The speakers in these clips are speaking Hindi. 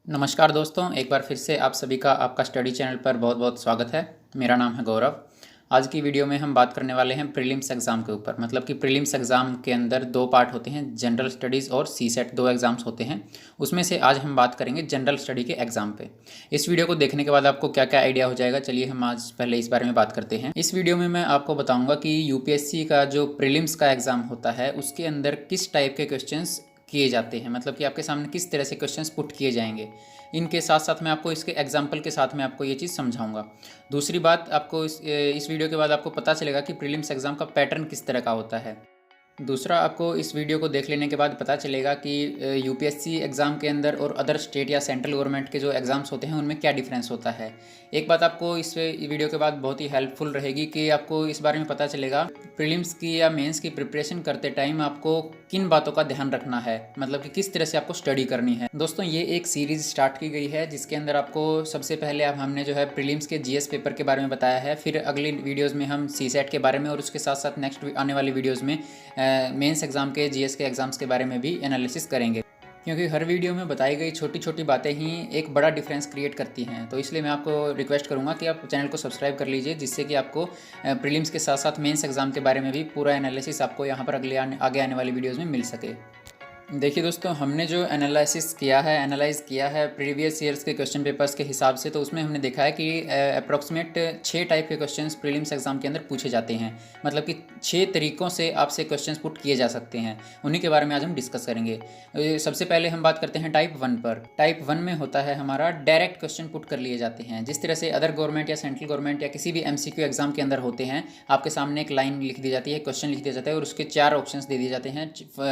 नमस्कार दोस्तों, एक बार फिर से आप सभी का आपका स्टडी चैनल पर बहुत बहुत स्वागत है। मेरा नाम है गौरव। आज की वीडियो में हम बात करने वाले हैं प्रीलिम्स एग्ज़ाम के ऊपर। मतलब कि प्रीलिम्स एग्ज़ाम के अंदर दो पार्ट होते हैं, जनरल स्टडीज़ और सी सेट, दो एग्ज़ाम्स होते हैं। उसमें से आज हम बात करेंगे जनरल स्टडी के एग्ज़ाम पे। इस वीडियो को देखने के बाद आपको क्या क्या आइडिया हो जाएगा, चलिए हम आज पहले इस बारे में बात करते हैं। इस वीडियो में मैं आपको बताऊँगा कि यूपीएससी का जो प्रीलिम्स का एग्ज़ाम होता है उसके अंदर किस टाइप के क्वेश्चंस किए जाते हैं, मतलब कि आपके सामने किस तरह से क्वेश्चंस पुट किए जाएंगे। इनके साथ साथ मैं आपको इसके एग्जाम्पल के साथ में आपको ये चीज़ समझाऊंगा। दूसरी बात, आपको इस वीडियो के बाद आपको पता चलेगा कि प्रीलिम्स एग्ज़ाम का पैटर्न किस तरह का होता है। दूसरा, आपको इस वीडियो को देख लेने के बाद पता चलेगा कि यूपीएससी एग्ज़ाम के अंदर और अदर स्टेट या सेंट्रल गवर्नमेंट के जो एग्ज़ाम्स होते हैं उनमें क्या डिफरेंस होता है। एक बात आपको इस वीडियो के बाद बहुत ही हेल्पफुल रहेगी कि आपको इस बारे में पता चलेगा प्रीलिम्स की या मेंस की प्रिपरेशन करते टाइम आपको किन बातों का ध्यान रखना है, मतलब कि किस तरह से आपको स्टडी करनी है। दोस्तों, ये एक सीरीज़ स्टार्ट की गई है जिसके अंदर आपको सबसे पहले अब हमने जो है प्रीलिम्स के जीएस पेपर के बारे में बताया है, फिर अगली वीडियोज़ में हम सी सेट के बारे में और उसके साथ साथ नेक्स्ट आने वाली वीडियोज़ में मेंस एग्ज़ाम के जीएस के एग्ज़ाम्स के बारे में भी एनालिसिस करेंगे। क्योंकि हर वीडियो में बताई गई छोटी छोटी बातें ही एक बड़ा डिफरेंस क्रिएट करती हैं, तो इसलिए मैं आपको रिक्वेस्ट करूंगा कि आप चैनल को सब्सक्राइब कर लीजिए, जिससे कि आपको प्रीलिम्स के साथ साथ मेंस एग्ज़ाम के बारे में भी पूरा एनालिसिस आपको यहाँ पर आगे आने वाली वीडियोज़ में मिल सके। देखिए दोस्तों, हमने जो एनालाइज़ किया है प्रीवियस ईयर्स के क्वेश्चन पेपर्स के हिसाब से, तो उसमें हमने देखा है कि अप्रॉक्सीमेट 6 टाइप के क्वेश्चंस प्रीलिम्स एग्ज़ाम के अंदर पूछे जाते हैं। मतलब कि 6 तरीक़ों से आपसे क्वेश्चंस पुट किए जा सकते हैं, उन्हीं के बारे में आज हम डिस्कस करेंगे। सबसे पहले हम बात करते हैं टाइप 1 पर। टाइप 1 में होता है हमारा डायरेक्ट क्वेश्चन पुट कर लिए जाते हैं, जिस तरह से अदर गवर्नमेंट या सेंट्रल गवर्नमेंट या किसी भी एमसीक्यू एग्ज़ाम के अंदर होते हैं। आपके सामने एक लाइन लिख दी जाती है, क्वेश्चन लिख दिया जाता है और उसके 4 ऑप्शंस दे दिए जाते हैं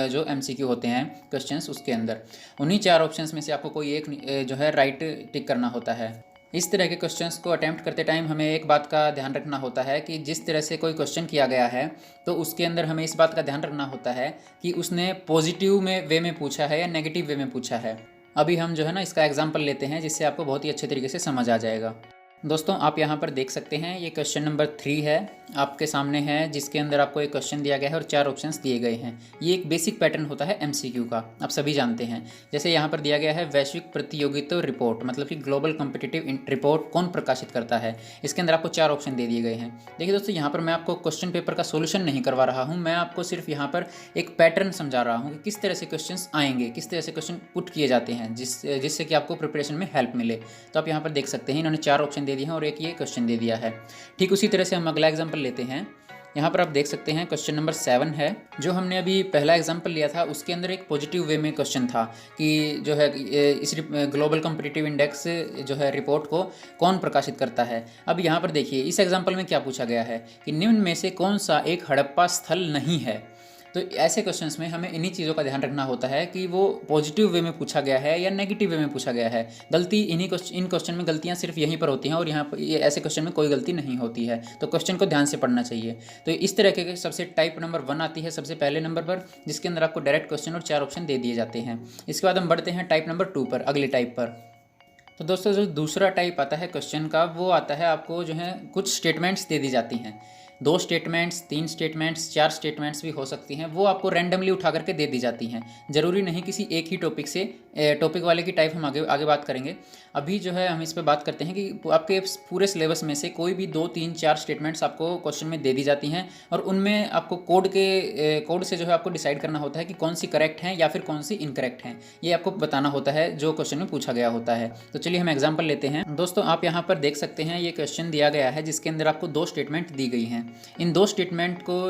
जो एमसीक्यू होते हैं क्वेश्चंस उसके अंदर। उन्हीं 4 ऑप्शंस में से आपको कोई एक जो है राइट टिक करना होता है। इस तरह के क्वेश्चंस को अटैम्प्ट करते टाइम हमें एक बात का ध्यान रखना होता है कि जिस तरह से कोई क्वेश्चन किया गया है तो उसके अंदर हमें इस बात का ध्यान रखना होता है कि उसने पॉजिटिव में वे में पूछा है या नेगेटिव वे में पूछा है। अभी हम जो है ना इसका एग्जाम्पल लेते हैं, जिससे आपको बहुत ही अच्छे तरीके से समझ आ जाएगा। दोस्तों, आप यहाँ पर देख सकते हैं ये क्वेश्चन नंबर 3 है आपके सामने है, जिसके अंदर आपको एक क्वेश्चन दिया गया है और 4 ऑप्शंस दिए गए हैं। ये एक बेसिक पैटर्न होता है एमसीक्यू का, आप सभी जानते हैं। जैसे यहाँ पर दिया गया है वैश्विक प्रतियोगिता रिपोर्ट, मतलब कि ग्लोबल कॉम्पिटिटिव रिपोर्ट कौन प्रकाशित करता है। इसके अंदर आपको 4 ऑप्शन दे दिए गए हैं। देखिए दोस्तों, यहाँ पर मैं आपको क्वेश्चन पेपर का सोल्यूशन नहीं करवा रहा हूँ, मैं आपको सिर्फ यहाँ पर एक पैटर्न समझा रहा हूँ कि किस तरह से क्वेश्चन आएंगे, किस तरह से क्वेश्चन पुट किए जाते हैं, जिससे कि आपको प्रिपरेशन में हेल्प मिले। तो आप यहाँ पर देख सकते हैं इन्होंने 4 ऑप्शन दे दिए हैं और एक ये क्वेश्चन दे दिया है। ठीक उसी तरह से हम अगला एग्जाम्पल लेते हैं। यहाँ पर आप देख सकते हैं क्वेश्चन नंबर 7 है। जो हमने अभी पहला एग्जाम्पल लिया था उसके अंदर एक पॉजिटिव वे में क्वेश्चन था कि जो है इस ग्लोबल कॉम्पिटिटिव इंडेक्स जो है रिपोर्ट को कौन प्रकाशित करता है। अब यहाँ पर देखिए इस एग्जाम्पल में क्या पूछा गया है कि निम्न में से कौन सा एक हड़प्पा स्थल नहीं है। तो ऐसे क्वेश्चंस में हमें इन्हीं चीज़ों का ध्यान रखना होता है कि वो पॉजिटिव वे में पूछा गया है या नेगेटिव वे में पूछा गया है। गलती इन क्वेश्चन में गलतियाँ सिर्फ यहीं पर होती हैं और यहाँ पर ऐसे क्वेश्चन में कोई गलती नहीं होती है। तो क्वेश्चन को ध्यान से पढ़ना चाहिए। तो इस तरह के सबसे टाइप नंबर 1 आती है सबसे पहले नंबर पर, जिसके अंदर आपको डायरेक्ट क्वेश्चन और 4 ऑप्शन दे दिए जाते हैं। इसके बाद हम बढ़ते हैं टाइप नंबर 2 पर, अगले टाइप पर। तो दोस्तों, जो दूसरा टाइप आता है क्वेश्चन का, वो आता है आपको जो है कुछ स्टेटमेंट्स दे दी जाती हैं। 2 स्टेटमेंट्स, 3 स्टेटमेंट्स, 4 स्टेटमेंट्स भी हो सकती हैं। वो आपको रैंडमली उठा करके दे दी जाती हैं। ज़रूरी नहीं किसी एक ही टॉपिक से, टॉपिक वाले की टाइप हम आगे बात करेंगे। अभी जो है हम इस पर बात करते हैं कि आपके पूरे सिलेबस में से कोई भी 2, 3, 4 स्टेटमेंट्स आपको क्वेश्चन में दे दी जाती हैं और उनमें आपको कोड से जो है आपको डिसाइड करना होता है कि कौन सी करेक्ट हैं या फिर कौन सी इनकरेक्ट हैं। ये आपको बताना होता है जो क्वेश्चन में पूछा गया होता है। तो चलिए हम एग्जाम्पल लेते हैं। दोस्तों, आप यहाँ पर देख सकते हैं ये क्वेश्चन दिया गया है जिसके अंदर आपको 2 स्टेटमेंट दी गई हैं। इन 2 स्टेटमेंट को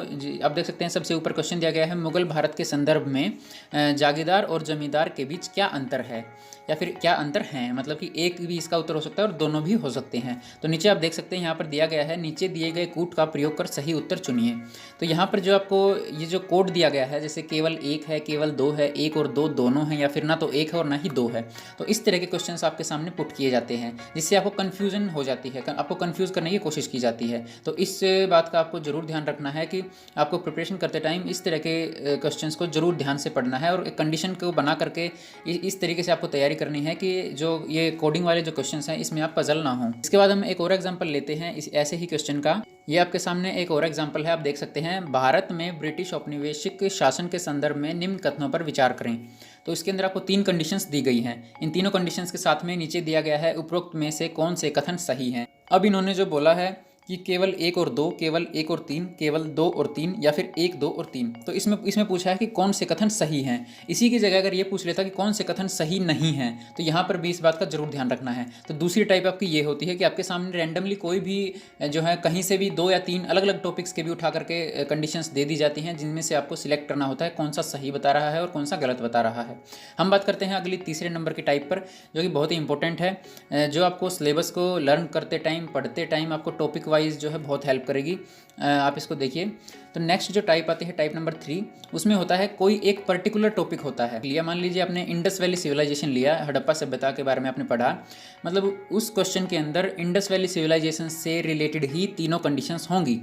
आप देख सकते हैं। सबसे ऊपर क्वेश्चन दिया गया है मुगल भारत के संदर्भ में जागीरदार और जमींदार के बीच क्या अंतर है या फिर क्या अंतर हैं, मतलब कि एक भी इसका उत्तर हो सकता है और दोनों भी हो सकते हैं। तो नीचे आप देख सकते हैं यहाँ पर दिया गया है नीचे दिए गए कूट का प्रयोग कर सही उत्तर चुनिए। तो यहाँ पर जो आपको ये जो कोड दिया गया है, जैसे केवल 1 है, केवल 2 है, 1 और 2 दोनों हैं, या फिर ना तो 1 है और ना ही 2 है। तो इस तरह के क्वेश्चंस आपके सामने पुट किए जाते हैं, जिससे आपको कन्फ्यूजन हो जाती है, आपको कन्फ्यूज़ करने की कोशिश की जाती है। तो इस बात बात का आपको ज़रूर ध्यान रखना है कि आपको प्रिपरेशन करते टाइम इस तरह के क्वेश्चंस को ज़रूर ध्यान से पढ़ना है और एक कंडीशन को बना करके इस तरीके से आपको तैयारी करनी है कि जो ये कोडिंग वाले जो क्वेश्चंस हैं इसमें आप पजल ना हो। इसके बाद हम एक और एग्जाम्पल लेते हैं इस ऐसे ही क्वेश्चन का। ये आपके सामने एक और एग्जाम्पल है, आप देख सकते हैं, भारत में ब्रिटिश औपनिवेशिक शासन के संदर्भ में निम्न कथनों पर विचार करें। तो इसके अंदर आपको 3 कंडीशंस दी गई हैं। इन तीनों कंडीशंस के साथ में नीचे दिया गया है उपरोक्त में से कौन से कथन सही हैं। अब इन्होंने जो बोला है कि केवल 1 और 2, केवल 1 और 3, केवल 2 और 3 या फिर 1, 2 और 3, तो इसमें पूछा है कि कौन से कथन सही हैं। इसी की जगह अगर ये पूछ लेता कि कौन से कथन सही नहीं हैं, तो यहाँ पर भी इस बात का जरूर ध्यान रखना है। तो दूसरी टाइप आपकी ये होती है कि आपके सामने रैंडमली कोई भी जो है कहीं से भी 2 या 3 अलग अलग टॉपिक्स के भी उठा करके कंडीशंस दे दी जाती हैं, जिनमें से आपको सिलेक्ट करना होता है कौन सा सही बता रहा है और कौन सा गलत बता रहा है। हम बात करते हैं अगली तीसरे नंबर की टाइप पर, जो कि बहुत ही इंपॉर्टेंट है, जो आपको सिलेबस को लर्न करते टाइम, पढ़ते टाइम आपको टॉपिक वाइज जो है बहुत हेल्प करेगी। आप इसको देखिए। तो नेक्स्ट जो टाइप आती है टाइप नंबर 3, उसमें होता है कोई एक पर्टिकुलर टॉपिक होता है लिया। मान लीजिए आपने इंडस वैली सिविलाइजेशन लिया, हड़प्पा सभ्यता के बारे में आपने पढ़ा, मतलब उस क्वेश्चन के अंदर इंडस वैली सिविलाइजेशन से रिलेटेड ही तीनों कंडीशंस होंगी।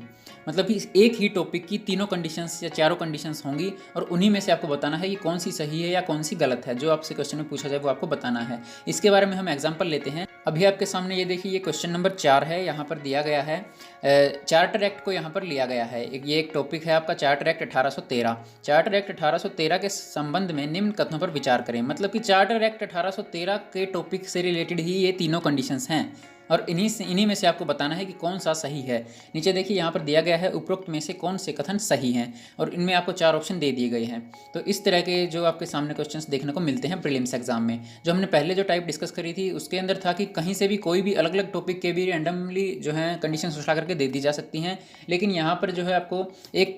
मतलब कि एक ही टॉपिक की तीनों कंडीशंस या चारों कंडीशंस होंगी और उन्हीं में से आपको बताना है कि कौन सी सही है या कौन सी गलत है। जो आपसे क्वेश्चन में पूछा जाए वो आपको बताना है। इसके बारे में हम एग्जांपल लेते हैं। अभी आपके सामने ये देखिए, ये क्वेश्चन नंबर 4 है। यहाँ पर दिया गया है चार्टर एक्ट को यहाँ पर लिया गया है। ये एक टॉपिक है आपका चार्टर एक्ट 1813। चार्टर एक्ट 1813 के संबंध में निम्न कथनों पर विचार करें। मतलब कि चार्टर एक्ट 1813 के टॉपिक से रिलेटेड ही ये तीनों कंडीशंस हैं और इन्हीं में से आपको बताना है कि कौन सा सही है। नीचे देखिए यहाँ पर दिया गया है उपरोक्त में से कौन से कथन सही हैं और इनमें आपको 4 ऑप्शन दे दिए गए हैं। तो इस तरह के जो आपके सामने क्वेश्चंस देखने को मिलते हैं प्रीलिम्स एग्जाम में। जो हमने पहले जो टाइप डिस्कस करी थी उसके अंदर था कि कहीं से भी कोई भी अलग अलग टॉपिक के भी रैंडमली जो है कंडीशंस उठा करके दे दी जा सकती हैं, लेकिन यहाँ पर जो है आपको एक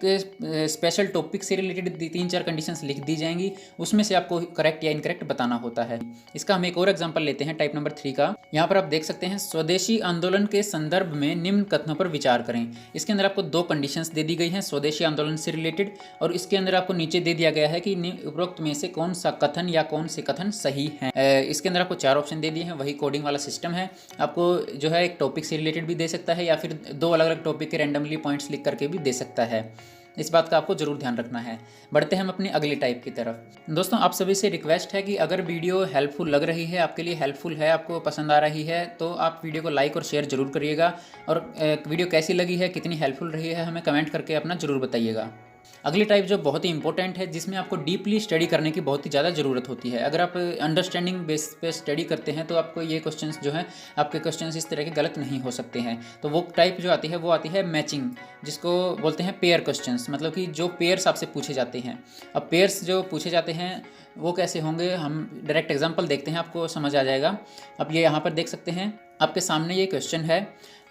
स्पेशल टॉपिक से रिलेटेड 3-4 कंडीशंस लिख दी जाएंगी, उसमें से आपको करेक्ट या इनकरेक्ट बताना होता है। इसका हम एक और एग्जाम्पल लेते हैं टाइप नंबर 3 का। यहाँ पर आप देख सकते हैं, स्वदेशी आंदोलन के संदर्भ में निम्न कथनों पर विचार करें। इसके अंदर आपको 2 कंडीशंस दे दी गई हैं स्वदेशी आंदोलन से रिलेटेड, और इसके अंदर आपको नीचे दे दिया गया है कि उपरोक्त में से कौन सा कथन या कौन से कथन सही हैं। इसके अंदर आपको 4 ऑप्शन दे दिए हैं। वही कोडिंग वाला सिस्टम है। आपको जो है एक टॉपिक से रिलेटेड भी दे सकता है या फिर 2 अलग अलग टॉपिक के रैंडमली पॉइंट्स लिख करके भी दे सकता है। इस बात का आपको जरूर ध्यान रखना है। बढ़ते हैं हम अपनी अगली टाइप की तरफ। दोस्तों, आप सभी से रिक्वेस्ट है कि अगर वीडियो हेल्पफुल लग रही है, आपके लिए हेल्पफुल है, आपको पसंद आ रही है, तो आप वीडियो को लाइक और शेयर जरूर करिएगा। और वीडियो कैसी लगी है, कितनी हेल्पफुल रही है, हमें कमेंट करके अपना जरूर बताइएगा। अगली टाइप जो बहुत ही इंपॉर्टेंट है, जिसमें आपको डीपली स्टडी करने की बहुत ही ज़्यादा ज़रूरत होती है। अगर आप अंडरस्टैंडिंग बेस पे स्टडी करते हैं तो आपको ये क्वेश्चंस जो है, आपके क्वेश्चंस इस तरह के गलत नहीं हो सकते हैं। तो वो टाइप जो आती है वो आती है मैचिंग, जिसको बोलते हैं पेयर क्वेश्चंस। मतलब कि जो पेयर्स आपसे पूछे जाते हैं। अब पेयर्स जो पूछे जाते हैं वो कैसे होंगे, हम डायरेक्ट एग्जाम्पल देखते हैं, आपको समझ आ जाएगा। अब ये यहाँ पर देख सकते हैं, आपके सामने ये क्वेश्चन है,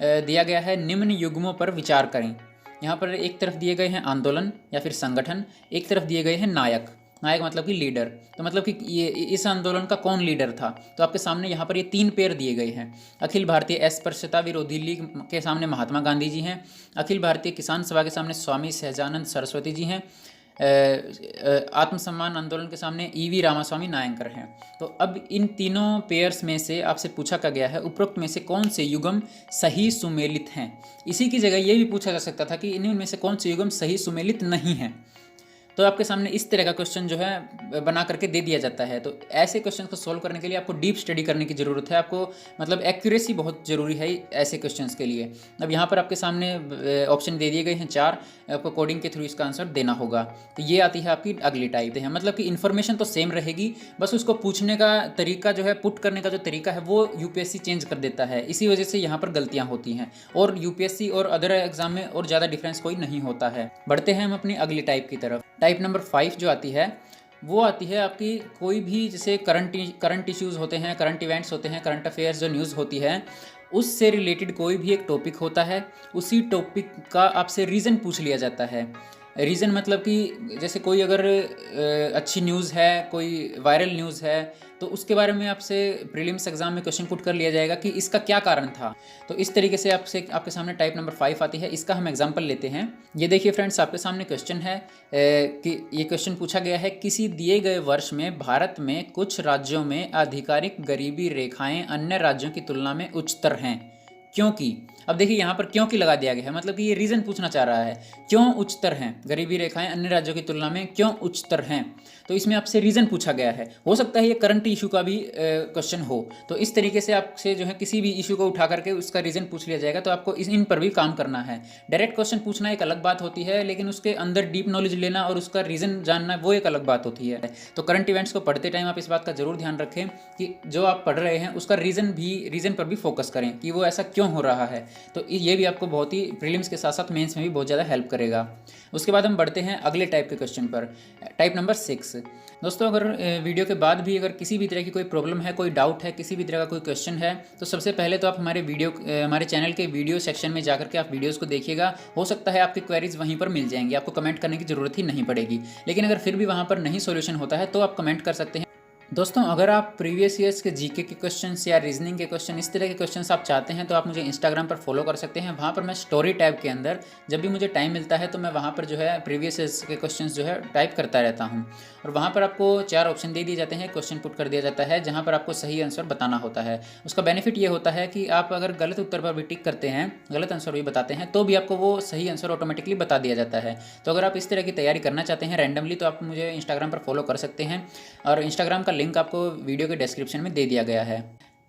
दिया गया है निम्न युग्मों पर विचार करें। यहाँ पर एक तरफ दिए गए हैं आंदोलन या फिर संगठन, एक तरफ दिए गए हैं नायक। नायक मतलब कि लीडर। तो मतलब कि ये इस आंदोलन का कौन लीडर था। तो आपके सामने यहाँ पर ये 3 पेयर दिए गए हैं। अखिल भारतीय अस्पृश्यता विरोधी लीग के सामने महात्मा गांधी जी हैं। अखिल भारतीय किसान सभा के सामने स्वामी सहजानंद सरस्वती जी हैं। आत्मसम्मान आंदोलन के सामने ईवी रामास्वामी नायंकर हैं। तो अब इन तीनों पेयर्स में से आपसे पूछा क्या गया है, उपरोक्त में से कौन से युग्म सही सुमेलित हैं। इसी की जगह ये भी पूछा जा सकता था कि इनमें से कौन से युग्म सही सुमेलित नहीं हैं। तो आपके सामने इस तरह का क्वेश्चन जो है बना करके दे दिया जाता है। तो ऐसे क्वेश्चन को सोल्व करने के लिए आपको डीप स्टडी करने की ज़रूरत है। आपको मतलब एक्यूरेसी बहुत ज़रूरी है ऐसे क्वेश्चंस के लिए। अब यहाँ पर आपके सामने ऑप्शन दे दिए गए हैं 4, आपको कोडिंग के थ्रू इसका आंसर देना होगा। तो ये आती है आपकी अगली टाइप है। मतलब कि इन्फॉर्मेशन तो सेम रहेगी, बस उसको पूछने का तरीका जो है, पुट करने का जो तरीका है वो यूपीएससी चेंज कर देता है। इसी वजह से यहाँ पर गलतियाँ होती हैं और यूपीएससी और अदर एग्जाम में और ज़्यादा डिफरेंस कोई नहीं होता है। बढ़ते हैं हम अपनी अगली टाइप की तरफ। टाइप नंबर 5 जो आती है वो आती है आपकी कोई भी जैसे करंट इश्यूज़ होते हैं, करंट इवेंट्स होते हैं, करंट अफेयर्स जो न्यूज़ होती है, उससे रिलेटेड कोई भी एक टॉपिक होता है, उसी टॉपिक का आपसे रीज़न पूछ लिया जाता है। रीज़न मतलब कि जैसे कोई अगर अच्छी न्यूज़ है, कोई वायरल न्यूज़ है, तो उसके बारे में आपसे प्रीलिम्स एग्जाम में क्वेश्चन पुट कर लिया जाएगा कि इसका क्या कारण था। तो इस तरीके से आपके सामने टाइप नंबर 5 आती है। इसका हम एग्जाम्पल लेते हैं। ये देखिए फ्रेंड्स, आपके सामने क्वेश्चन है कि ये क्वेश्चन पूछा गया है, किसी दिए गए वर्ष में भारत में कुछ राज्यों में आधिकारिक गरीबी रेखाएं अन्य राज्यों की तुलना में उच्चतर हैं। क्योंकि अब देखिए यहाँ पर क्योंकि लगा दिया गया है, मतलब कि ये रीज़न पूछना चाह रहा है, क्यों उच्चतर हैं गरीबी रेखाएं अन्य राज्यों की तुलना में क्यों उच्चतर हैं। तो इसमें आपसे रीज़न पूछा गया है, हो सकता है ये करंट इशू का भी क्वेश्चन हो। तो इस तरीके से आपसे जो है किसी भी इशू को उठा करके उसका रीज़न पूछ लिया जाएगा, तो आपको इन पर भी काम करना है। डायरेक्ट क्वेश्चन पूछना एक अलग बात होती है, लेकिन उसके अंदर डीप नॉलेज लेना और उसका रीज़न जानना वो एक अलग बात होती है। तो करंट इवेंट्स को पढ़ते टाइम आप इस बात का जरूर ध्यान रखें कि जो आप पढ़ रहे हैं उसका रीज़न पर भी फोकस करें कि वो ऐसा क्यों हो रहा है। तो ये भी आपको बहुत ही प्रीलिम्स के साथ साथ मेंस में भी बहुत ज़्यादा हेल्प करेगा। उसके बाद हम बढ़ते हैं अगले टाइप के क्वेश्चन पर, टाइप नंबर 6। दोस्तों अगर वीडियो के बाद भी अगर किसी भी तरह की कोई प्रॉब्लम है, कोई डाउट है, किसी भी तरह का कोई क्वेश्चन है, तो सबसे पहले तो आप हमारे चैनल के वीडियो सेक्शन में जाकर के आप वीडियोस को देखिएगा। हो सकता है आपकी क्वेरीज वहीं पर मिल जाएंगी, आपको कमेंट करने की ज़रूरत ही नहीं पड़ेगी। लेकिन अगर फिर भी वहाँ पर नहीं सॉल्यूशन होता है तो आप कमेंट कर सकते हैं। दोस्तों अगर आप प्रीवियस ईयर्स के जीके के क्वेश्चंस या रीजनिंग के क्वेश्चन इस तरह के क्वेश्चंस आप चाहते हैं तो आप मुझे इंस्टाग्राम पर फॉलो कर सकते हैं। वहाँ पर मैं स्टोरी टैब के अंदर जब भी मुझे टाइम मिलता है तो मैं वहाँ पर जो है प्रीवियस ईयर्स के क्वेश्चंस जो है टाइप करता रहता हूँ। और वहाँ पर आपको 4 ऑप्शन दे दिए जाते हैं, क्वेश्चन पुट कर दिया जाता है जहाँ पर आपको सही आंसर बताना होता है। उसका बेनिफिट ये होता है कि आप अगर गलत उत्तर पर भी टिक करते हैं, गलत आंसर भी बताते हैं, तो भी आपको वो सही आंसर ऑटोमेटिकली बता दिया जाता है। तो अगर आप इस तरह की तैयारी करना चाहते हैं रैंडमली तो आप मुझे इंस्टाग्राम पर फॉलो कर सकते हैं, और इंस्टाग्राम का लिंक आपको वीडियो के डिस्क्रिप्शन में दे दिया गया है।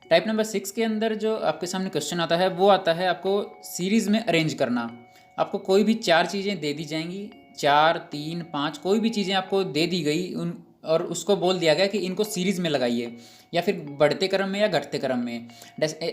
टाइप नंबर 6 के अंदर जो आपके सामने क्वेश्चन आता है वो आता है आपको सीरीज़ में अरेंज करना। आपको कोई भी 4 चीज़ें दे दी जाएंगी, 4, 3, 5 कोई भी चीज़ें आपको दे दी गई और उसको बोल दिया गया कि इनको सीरीज़ में लगाइए, या फिर बढ़ते क्रम में या घटते क्रम में,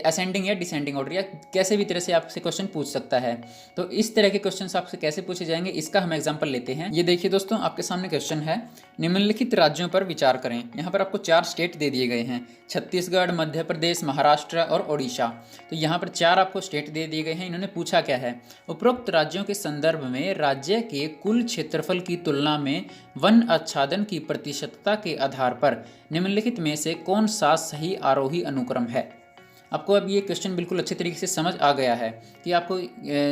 असेंडिंग या डिसेंडिंग ऑर्डर, या कैसे भी तरह से आपसे क्वेश्चन पूछ सकता है। तो इस तरह के क्वेश्चन आपसे कैसे पूछे जाएंगे इसका हम एग्जांपल लेते हैं। ये देखिए दोस्तों, आपके सामने क्वेश्चन है, निम्नलिखित राज्यों पर विचार करें। यहाँ पर आपको 4 स्टेट दे दिए गए हैं, छत्तीसगढ़, मध्य प्रदेश, महाराष्ट्र और ओडिशा। तो यहाँ पर 4 आपको स्टेट दे दिए गए हैं। इन्होंने पूछा क्या है, उपरोक्त राज्यों के संदर्भ में राज्य के कुल क्षेत्रफल की तुलना में वन आच्छादन की प्रतिशतता के आधार पर निम्नलिखित में से कौन सा सही आरोही अनुक्रम है। आपको अब ये क्वेश्चन बिल्कुल अच्छे तरीके से समझ आ गया है कि आपको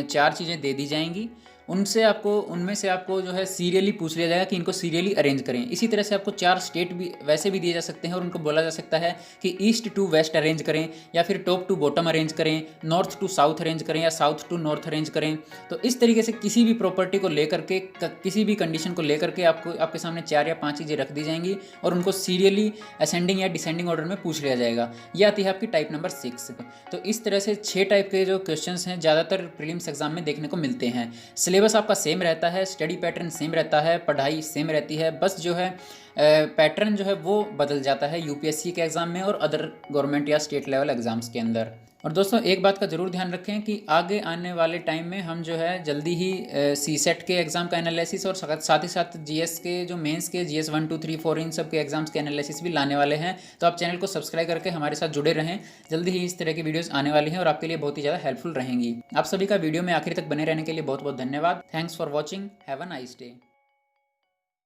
4 चीज़ें दे दी जाएंगी, उनमें से आपको जो है सीरियली पूछ लिया जाएगा कि इनको सीरियली अरेंज करें। इसी तरह से आपको 4 स्टेट भी वैसे भी दिए जा सकते हैं और उनको बोला जा सकता है कि ईस्ट टू वेस्ट अरेंज करें, या फिर टॉप टू बॉटम अरेंज करें, नॉर्थ टू साउथ अरेंज करें, या साउथ टू नॉर्थ अरेंज करें। तो इस तरीके से किसी भी प्रॉपर्टी को लेकर के, किसी भी कंडीशन को लेकर के आपके सामने 4 या 5 चीज़ें रख दी जाएंगी और उनको सीरियली असेंडिंग या डिसेंडिंग ऑर्डर में पूछ लिया जाएगा। ये आती है आपकी टाइप नंबर 6। तो इस तरह से 6 टाइप के जो क्वेश्चन हैं ज़्यादातर प्रीलिम्स एग्जाम में देखने को मिलते हैं। सिलेबस आपका सेम रहता है, स्टडी पैटर्न सेम रहता है, पढ़ाई सेम रहती है, बस जो है पैटर्न जो है वो बदल जाता है यूपीएससी के एग्ज़ाम में और अदर गवर्नमेंट या स्टेट लेवल एग्ज़ाम्स के अंदर। और दोस्तों एक बात का ज़रूर ध्यान रखें कि आगे आने वाले टाइम में हम जो है जल्दी ही सीसेट के एग्ज़ाम का एनालिसिस और साथ ही साथ जीएस के जो मेंस के जीएस 1, 2, 3, 4 इन सब के एग्ज़ाम्स के एनालिसिस भी लाने वाले हैं। तो आप चैनल को सब्सक्राइब करके हमारे साथ जुड़े रहें, जल्दी ही इस तरह की वीडियोज़ आने वाली हैं और आपके लिए बहुत ही ज़्यादा हेल्पफुल रहेंगी। आप सभी का वीडियो में आखिर तक बने रहने के लिए बहुत बहुत धन्यवाद। Thanks for watching, have a nice day.